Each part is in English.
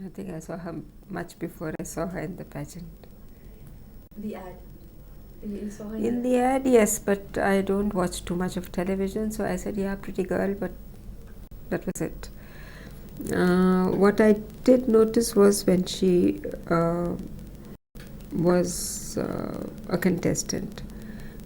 I think I saw her much before I saw her in the pageant. The ad. You saw her In the ad, yes, but I don't watch too much of television, so I said, yeah, pretty girl, but that was it. What I did notice was when she was a contestant,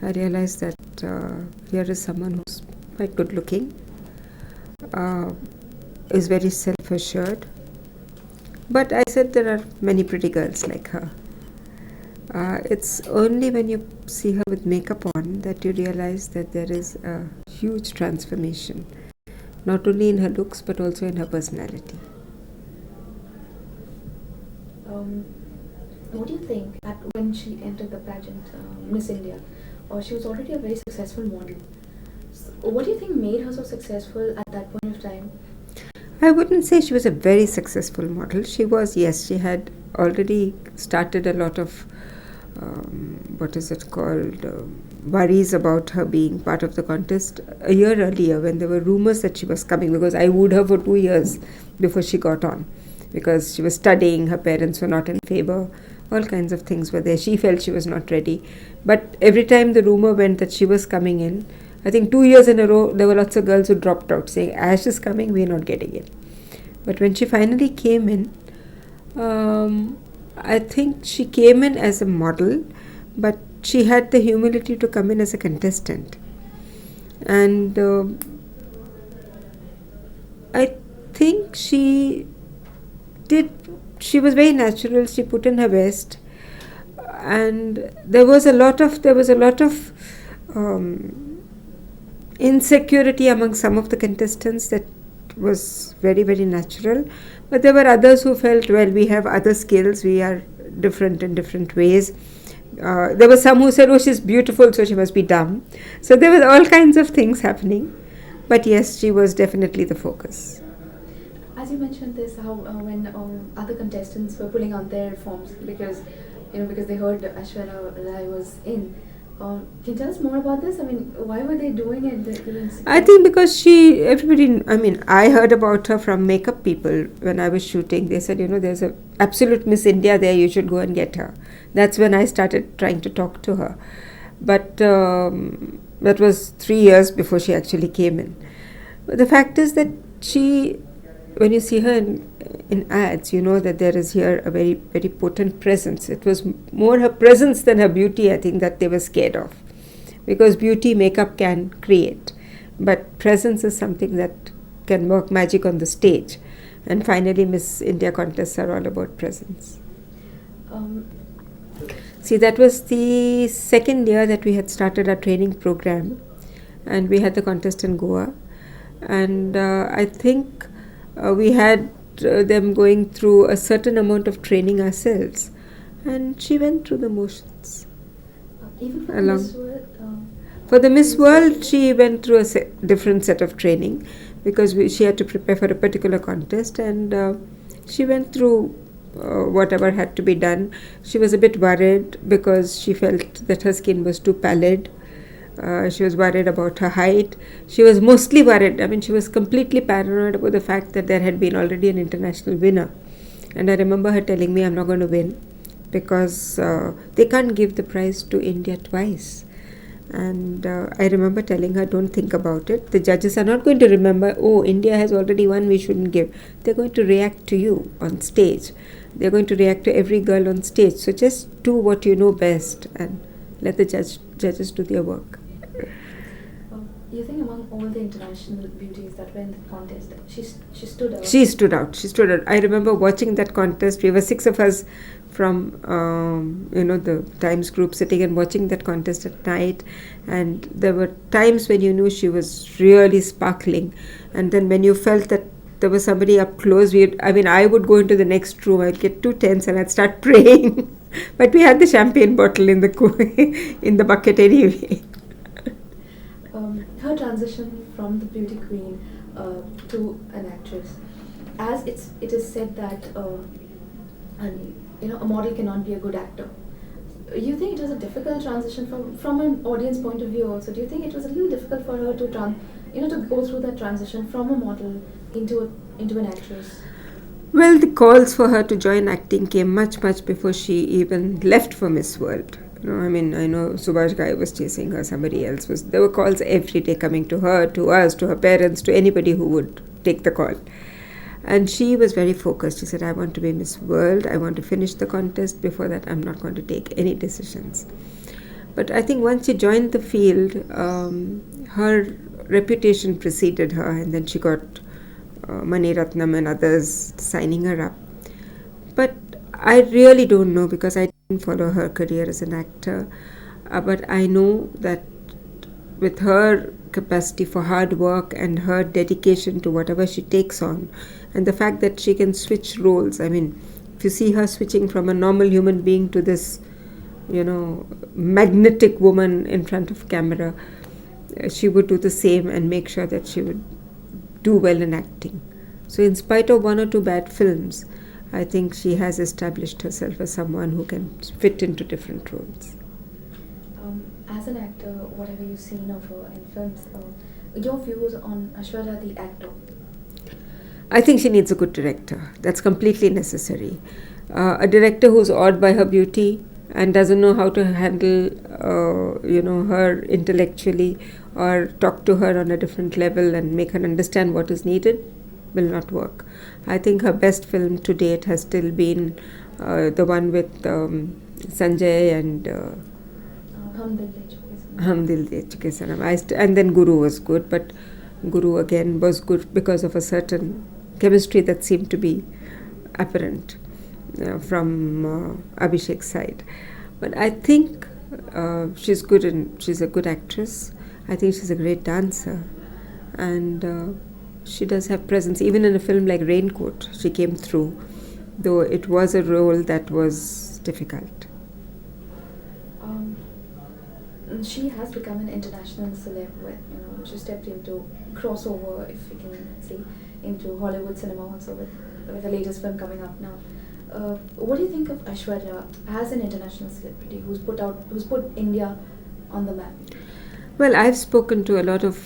I realized that here is someone who's quite good looking, uh, is very self assured. But I said there are many pretty girls like her. It's only when you see her with makeup on that you realize that there is a huge transformation, not only in her looks but also in her personality. What do you think when she entered the pageant, Miss India? She was already a very successful model. So what do you think made her so successful at that point of time? I wouldn't say she was a very successful model. She was, yes, she had already started a lot of what is it called, worries about her being part of the contest a year earlier when there were rumors that she was coming, because I wooed her for 2 years before she got on, because she was studying, her parents were not in favor, all kinds of things were there. She felt she was not ready. But every time the rumor went that she was coming in, I think 2 years in a row, there were lots of girls who dropped out saying, Ash is coming, we're not getting in. But when she finally came in, I think she came in as a model, but she had the humility to come in as a contestant. And I think she was very natural, she put in her best. And there was a lot of insecurity among some of the contestants that was very, very natural. But there were others who felt, well, we have other skills, we are different in different ways. There were some who said, oh, she's beautiful, so she must be dumb. So there were all kinds of things happening. But yes, she was definitely the focus. As you mentioned this, how when other contestants were pulling out their forms because they heard Aishwarya Rai was in. Can you tell us more about this? I mean, why were they doing it? I think because I heard about her from makeup people when I was shooting. They said, there's a absolute Miss India there, you should go and get her. That's when I started trying to talk to her. But that was 3 years before she actually came in. But the fact is that when you see her in ads, you know that there is here a very, very potent presence. It was more her presence than her beauty, I think, that they were scared of. Because beauty, makeup can create. But presence is something that can work magic on the stage. And finally, Miss India contests are all about presence. See, that was the second year that we had started our training program. And we had the contest in Goa. And I think we had them going through a certain amount of training ourselves, and she went through the motions. Even for Miss World? For the Miss World, she went through a different set of training because she had to prepare for a particular contest, and she went through whatever had to be done. She was a bit worried because she felt that her skin was too pallid. She was worried about her height. She was mostly worried. I mean, she was completely paranoid about the fact that there had been already an international winner. And I remember her telling me, I'm not going to win because they can't give the prize to India twice. And I remember telling her, don't think about it. The judges are not going to remember, oh, India has already won, we shouldn't give. They're going to react to you on stage. They're going to react to every girl on stage. So just do what you know best and let the judges do their work. You think among all the international beauties that were in the contest, she stood out? She stood out. I remember watching that contest. We were 6 of us from the Times group sitting and watching that contest at night. And there were times when you knew she was really sparkling. And then when you felt that there was somebody up close, I would go into the next room. I'd get too tense and I'd start praying. But we had the champagne bottle in the bucket anyway. Her transition from the beauty queen to an actress, as it is said that a model cannot be a good actor. You think it was a difficult transition from an audience point of view also? Do you think it was a little difficult for her to to go through that transition from a model into an actress? Well, the calls for her to join acting came much, much before she even left for Miss World. I mean, I know Subhash Ghai was chasing her, somebody else was. There were calls every day coming to her, to us, to her parents, to anybody who would take the call. And she was very focused. She said, I want to be Miss World. I want to finish the contest. Before that, I'm not going to take any decisions. But I think once she joined the field, her reputation preceded her, and then she got Mani Ratnam and others signing her up. But I really don't know because I didn't follow her career as an actor. But I know that with her capacity for hard work and her dedication to whatever she takes on, and the fact that she can switch roles, I mean, if you see her switching from a normal human being to this, magnetic woman in front of camera, she would do the same and make sure that she would do well in acting. So in spite of one or two bad films, I think she has established herself as someone who can fit into different roles. As an actor, whatever you've seen of her in films, your views on Aishwarya the actor? I think she needs a good director. That's completely necessary. A director who's awed by her beauty and doesn't know how to handle, her intellectually or talk to her on a different level and make her understand what is needed will not work. I think her best film to date has still been the one with Sanjay and Hum Dil De Chuke Sanam. And then Guru was good, but Guru again was good because of a certain chemistry that seemed to be apparent from Abhishek's side. But I think she's good and she's a good actress. I think she's a great dancer, and she does have presence. Even in a film like Raincoat, she came through, though it was a role that was difficult. She has become an international celeb with, she stepped into crossover, if we can say, into Hollywood cinema also with the latest film coming up now. What do you think of Aishwarya as an international celebrity who's put India on the map? Well, I've spoken to a lot of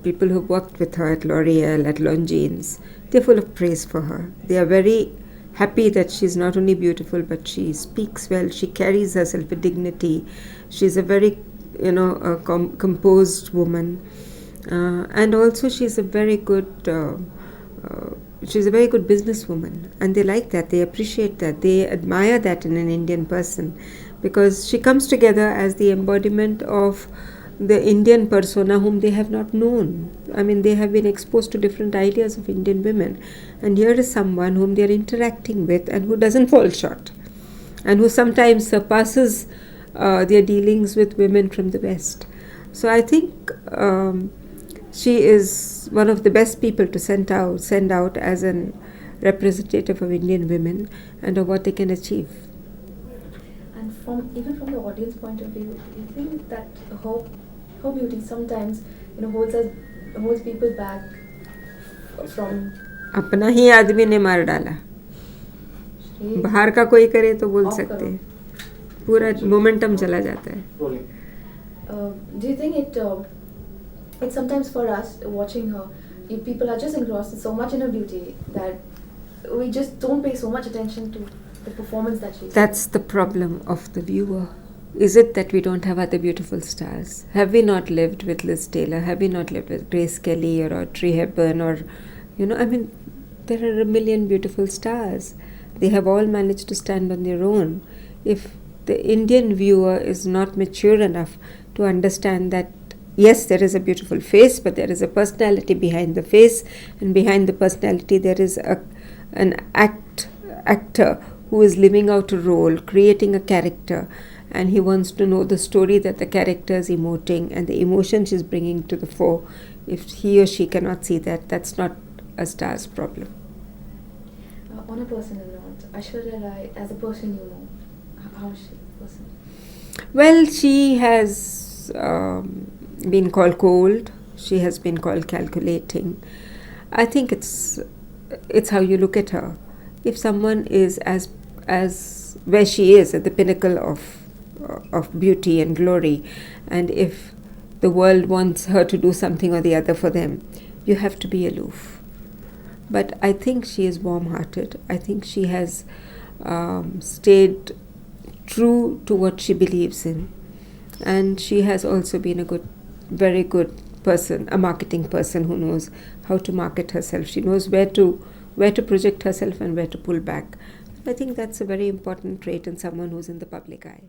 people who've worked with her at L'Oreal, at Longines. They're full of praise for her. They are very happy that she's not only beautiful, but she speaks well. She carries herself with dignity. She's a very, composed woman, and also she's a very good. She's a very good businesswoman, and they like that. They appreciate that. They admire that in an Indian person, because she comes together as the embodiment of the Indian persona whom they have not known. I mean, they have been exposed to different ideas of Indian women, and here is someone whom they are interacting with and who doesn't fall short, and who sometimes surpasses their dealings with women from the West. So I think she is one of the best people to send out as an representative of Indian women and of what they can achieve. And even from the audience point of view, do you think that her beauty sometimes holds people back from? अपना ही आदमी ने मार डाला. बाहर का कोई करे तो बोल सकते हैं, पूरा मोमेंटम चला जाता है. Do you think it's sometimes for us watching her, people are just engrossed so much in her beauty that we just don't pay so much attention to the performance that she's. That's the problem of the viewer. Is it that we don't have other beautiful stars? Have we not lived with Liz Taylor? Have we not lived with Grace Kelly or Audrey Hepburn or, there are a million beautiful stars. They have all managed to stand on their own. If the Indian viewer is not mature enough to understand that, yes, there is a beautiful face, but there is a personality behind the face, and behind the personality there is an actor who is living out a role, creating a character, and he wants to know the story that the character is emoting and the emotion she's bringing to the fore. If he or she cannot see that, that's not a star's problem. On a personal note, Aishwarya Rai, as a person how is she a person? Well, she has been called cold. She has been called calculating. I think it's how you look at her. If someone is as where she is at the pinnacle of beauty and glory, and if the world wants her to do something or the other for them, you have to be aloof. but I think she is warm-hearted. I think she has stayed true to what she believes in, and she has also been very good person, a marketing person who knows how to market herself. She knows where to project herself and where to pull back. I think that's a very important trait in someone who's in the public eye.